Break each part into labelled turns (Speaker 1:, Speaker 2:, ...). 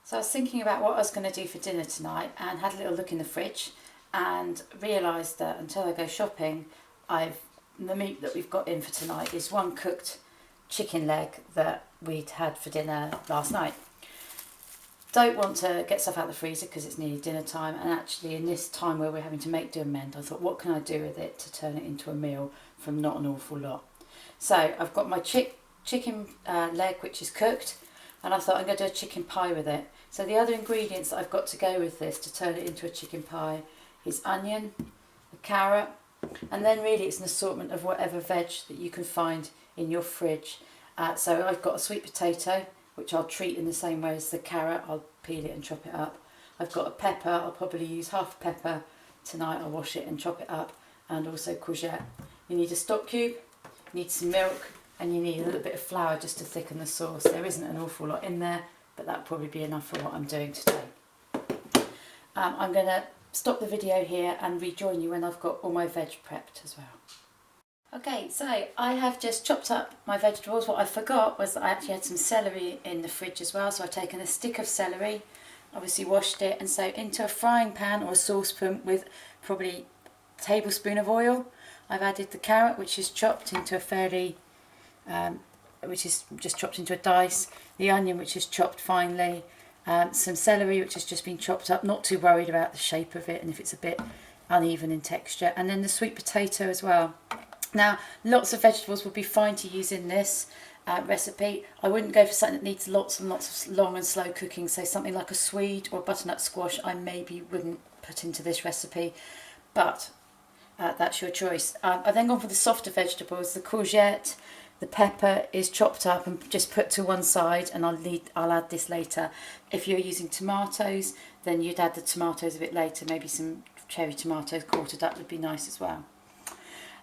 Speaker 1: So I was thinking about what I was going to do for dinner tonight and had a little look in the fridge and realised that until I go shopping, the meat that we've got in for tonight is one cooked chicken leg that we'd had for dinner last night. Don't want to get stuff out of the freezer because it's nearly dinner time, and actually in this time where we're having to make do and mend, I thought, what can I do with it to turn it into a meal from not an awful lot? So I've got my chicken leg which is cooked, and I thought I'm going to do a chicken pie with it. So the other ingredients that I've got to go with this to turn it into a chicken pie is onion, a carrot, and then really it's an assortment of whatever veg that you can find in your fridge. So I've got a sweet potato, which I'll treat in the same way as the carrot. I'll peel it and chop it up. I've got a pepper. I'll probably use half a pepper tonight. I'll wash it and chop it up, and also courgette. You need a stock cube, you need some milk, and you need a little bit of flour just to thicken the sauce. There isn't an awful lot in there, but that'll probably be enough for what I'm doing today. I'm going to stop the video here and rejoin you when I've got all my veg prepped as well. Okay, so I have just chopped up my vegetables. What I forgot was that I actually had some celery in the fridge as well, so I've taken a stick of celery, obviously washed it, and so into a frying pan or a saucepan with probably a tablespoon of oil, I've added the carrot, which is chopped into a fairly which is just chopped into a dice, the onion, which is chopped finely, some celery, which has just been chopped up, not too worried about the shape of it and if it's a bit uneven in texture, and then the sweet potato as well. Now, lots of vegetables would be fine to use in this recipe. I wouldn't go for something that needs lots and lots of long and slow cooking, so something like a swede or butternut squash I maybe wouldn't put into this recipe, but that's your choice. I've then gone for the softer vegetables. The courgette, the pepper is chopped up and just put to one side, and I'll add this later. If you're using tomatoes, then you'd add the tomatoes a bit later. Maybe some cherry tomatoes quartered up would be nice as well.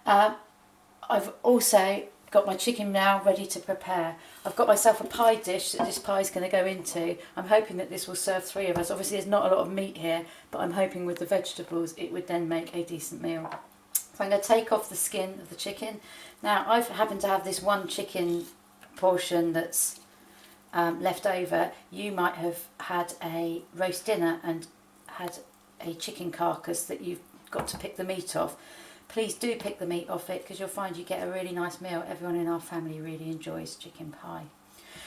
Speaker 1: I've also got my chicken now ready to prepare. I've got myself a pie dish that this pie is going to go into. I'm hoping that this will serve 3 of us. Obviously there's not a lot of meat here, but I'm hoping with the vegetables it would then make a decent meal. So I'm going to take off the skin of the chicken. Now I've happened to have this one chicken portion that's left over. You might have had a roast dinner and had a chicken carcass that you've got to pick the meat off. Please do pick the meat off it, because you'll find you get a really nice meal. Everyone in our family really enjoys chicken pie.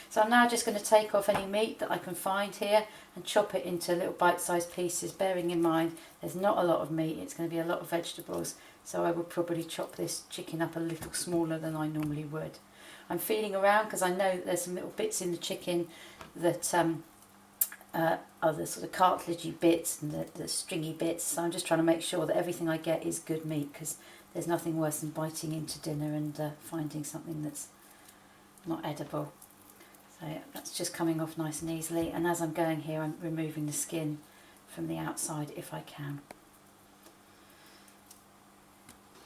Speaker 1: So I'm now just going to take off any meat that I can find here and chop it into little bite-sized pieces, bearing in mind there's not a lot of meat, it's going to be a lot of vegetables, so I would probably chop this chicken up a little smaller than I normally would. I'm feeling around because I know that there's some little bits in the chicken that are the sort of cartilagey bits and the stringy bits, so I'm just trying to make sure that everything I get is good meat, because there's nothing worse than biting into dinner and finding something that's not edible. So that's just coming off nice and easily, and as I'm going here I'm removing the skin from the outside if I can.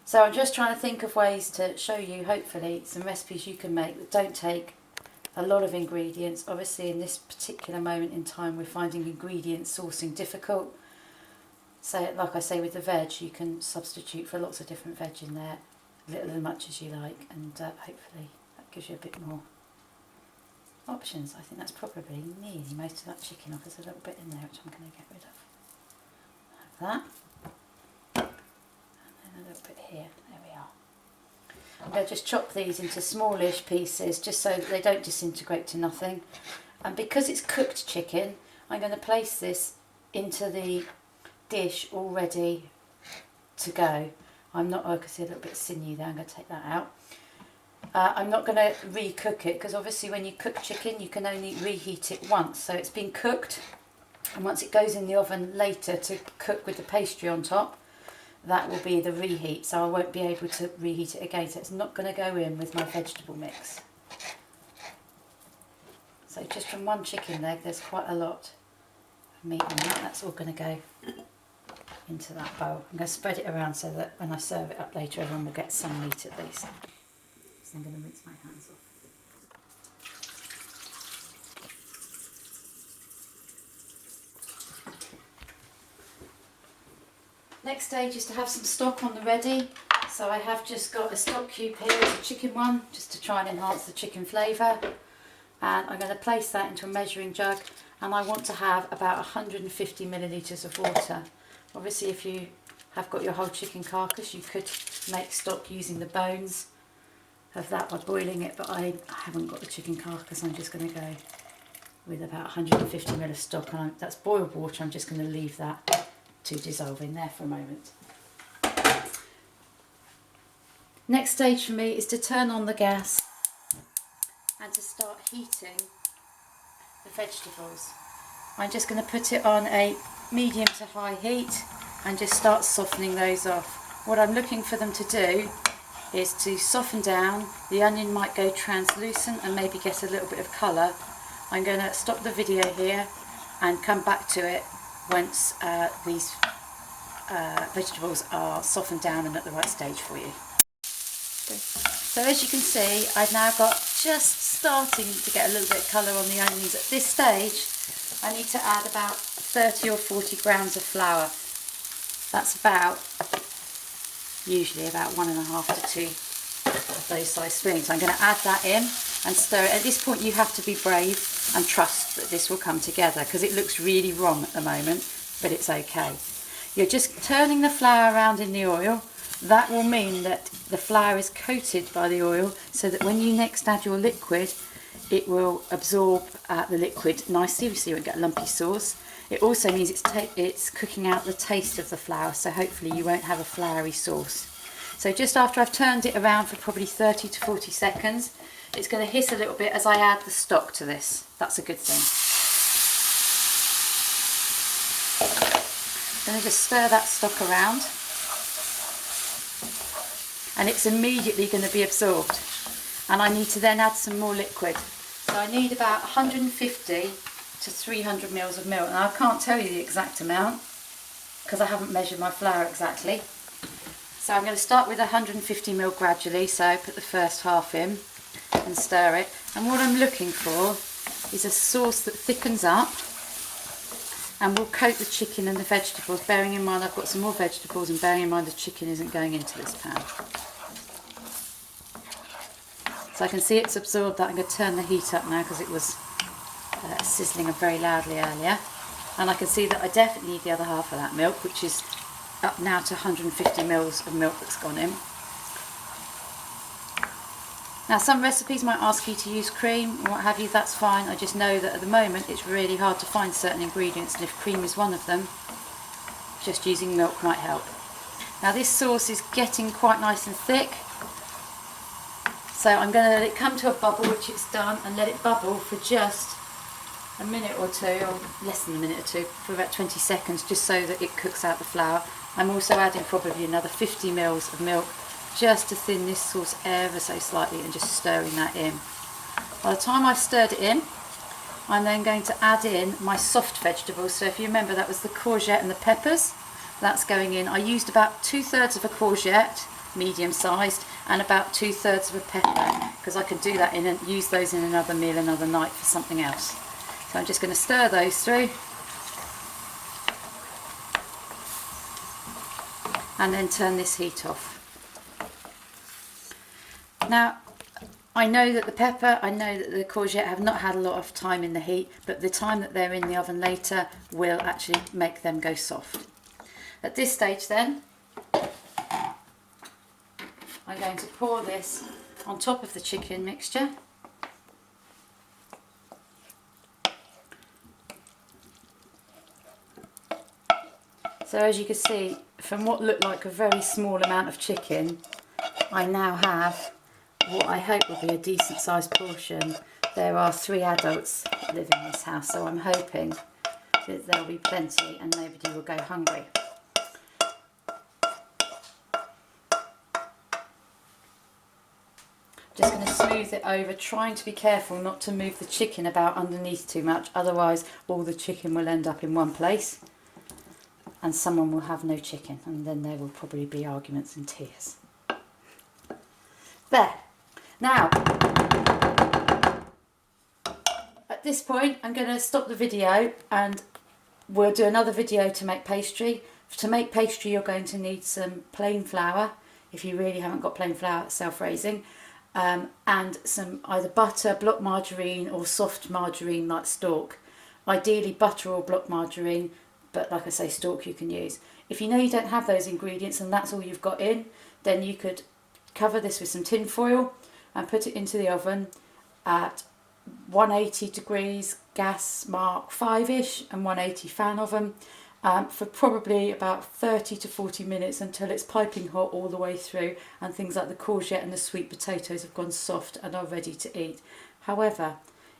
Speaker 1: So I'm just trying to think of ways to show you, hopefully, some recipes you can make that don't take a lot of ingredients. Obviously in this particular moment in time we're finding ingredient sourcing difficult, so like I say with the veg you can substitute for lots of different veg in there, little and much as you like, and hopefully that gives you a bit more options. I think that's probably nearly most of that chicken off. There's a little bit in there which I'm going to get rid of. Have that, and then a little bit here. There we are. I'm going to just chop these into smallish pieces just so that they don't disintegrate to nothing. And because it's cooked chicken, I'm going to place this into the dish all ready to go. I'm not, I can see a little bit sinewy there, I'm going to take that out. I'm not going to re-cook it, because obviously when you cook chicken you can only reheat it once. So it's been cooked, and once it goes in the oven later to cook with the pastry on top, that will be the reheat, so I won't be able to reheat it again, so it's not going to go in with my vegetable mix. So just from one chicken leg there's quite a lot of meat in that. That's all going to go into that bowl. I'm going to spread it around so that when I serve it up later everyone will get some meat at least. So I'm going to rinse my hands off. Next stage is to have some stock on the ready. So I have just got a stock cube here, it's a chicken one, just to try and enhance the chicken flavour. And I'm going to place that into a measuring jug, and I want to have about 150 millilitres of water. Obviously if you have got your whole chicken carcass, you could make stock using the bones of that by boiling it, but I haven't got the chicken carcass. I'm just going to go with about 150 ml of stock, and that's boiled water. I'm just going to leave that to dissolve in there for a moment. Next stage for me is to turn on the gas and to start heating the vegetables. I'm just going to put it on a medium to high heat and just start softening those off. What I'm looking for them to do is to soften down. The onion might go translucent and maybe get a little bit of colour. I'm going to stop the video here and come back to it once these vegetables are softened down and at the right stage for you. So as you can see, I've now got just starting to get a little bit of colour on the onions. At this stage I need to add about 30 or 40 grams of flour. That's about, usually about 1.5 to 2 of those size spoons. I'm going to add that in and stir it. At this point you have to be brave and trust that this will come together, because it looks really wrong at the moment, but it's okay. You're just turning the flour around in the oil. That will mean that the flour is coated by the oil, so that when you next add your liquid, it will absorb the liquid nicely, so you won't get a lumpy sauce. It also means it's cooking out the taste of the flour, so hopefully you won't have a floury sauce. So just after I've turned it around for probably 30 to 40 seconds, it's going to hiss a little bit as I add the stock to this. That's a good thing. I'm going to just stir that stock around, and it's immediately going to be absorbed, and I need to then add some more liquid. So I need about 150 to 300 mils of milk. Now I can't tell you the exact amount because I haven't measured my flour exactly. So I'm going to start with 150 mil gradually, so put the first half in and stir it. And what I'm looking for is a sauce that thickens up and will coat the chicken and the vegetables, bearing in mind I've got some more vegetables and bearing in mind the chicken isn't going into this pan. So I can see it's absorbed that. I'm going to turn the heat up now because it was sizzling very loudly earlier. And I can see that I definitely need the other half of that milk, which is up now to 150 mils of milk that's gone in. Now some recipes might ask you to use cream or what have you, that's fine. I just know that at the moment it's really hard to find certain ingredients, and if cream is one of them, just using milk might help. Now this sauce is getting quite nice and thick, so I'm going to let it come to a bubble, which it's done, and let it bubble for just a minute or two, or less than a minute or two, for about 20 seconds, just so that it cooks out the flour. I'm also adding probably another 50 mils of milk just to thin this sauce ever so slightly, and just stirring that in. By the time I've stirred it in, I'm then going to add in my soft vegetables. So if you remember, that was the courgette and the peppers. That's going in. I used about 2/3 of a courgette, medium sized, and about 2/3 of a pepper, because I could do that in and use those in another meal another night for something else. So I'm just going to stir those through and then turn this heat off. Now I know that the pepper, I know that the courgette have not had a lot of time in the heat, but the time that they're in the oven later will actually make them go soft. At this stage then, I'm going to pour this on top of the chicken mixture. So as you can see, from what looked like a very small amount of chicken, I now have what I hope will be a decent sized portion. There are 3 adults that live in this house, so I'm hoping that there'll be plenty and nobody will go hungry. Just going to smooth it over, trying to be careful not to move the chicken about underneath too much, otherwise all the chicken will end up in one place and someone will have no chicken, and then there will probably be arguments and tears. There. Now, at this point I'm going to stop the video and we'll do another video to make pastry. To make pastry you're going to need some plain flour, if you really haven't got plain flour, self-raising, and some either butter, block margarine or soft margarine like Stork. Ideally butter or block margarine, but like I say, stalk you can use. If you know you don't have those ingredients and that's all you've got in, then you could cover this with some tin foil and put it into the oven at 180 degrees, gas mark 5ish, and 180 fan oven for probably about 30 to 40 minutes until it's piping hot all the way through and things like the courgette and the sweet potatoes have gone soft and are ready to eat. However,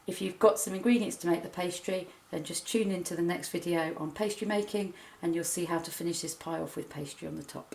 Speaker 1: if you've got some ingredients to make the pastry, then just tune into the next video on pastry making and you'll see how to finish this pie off with pastry on the top.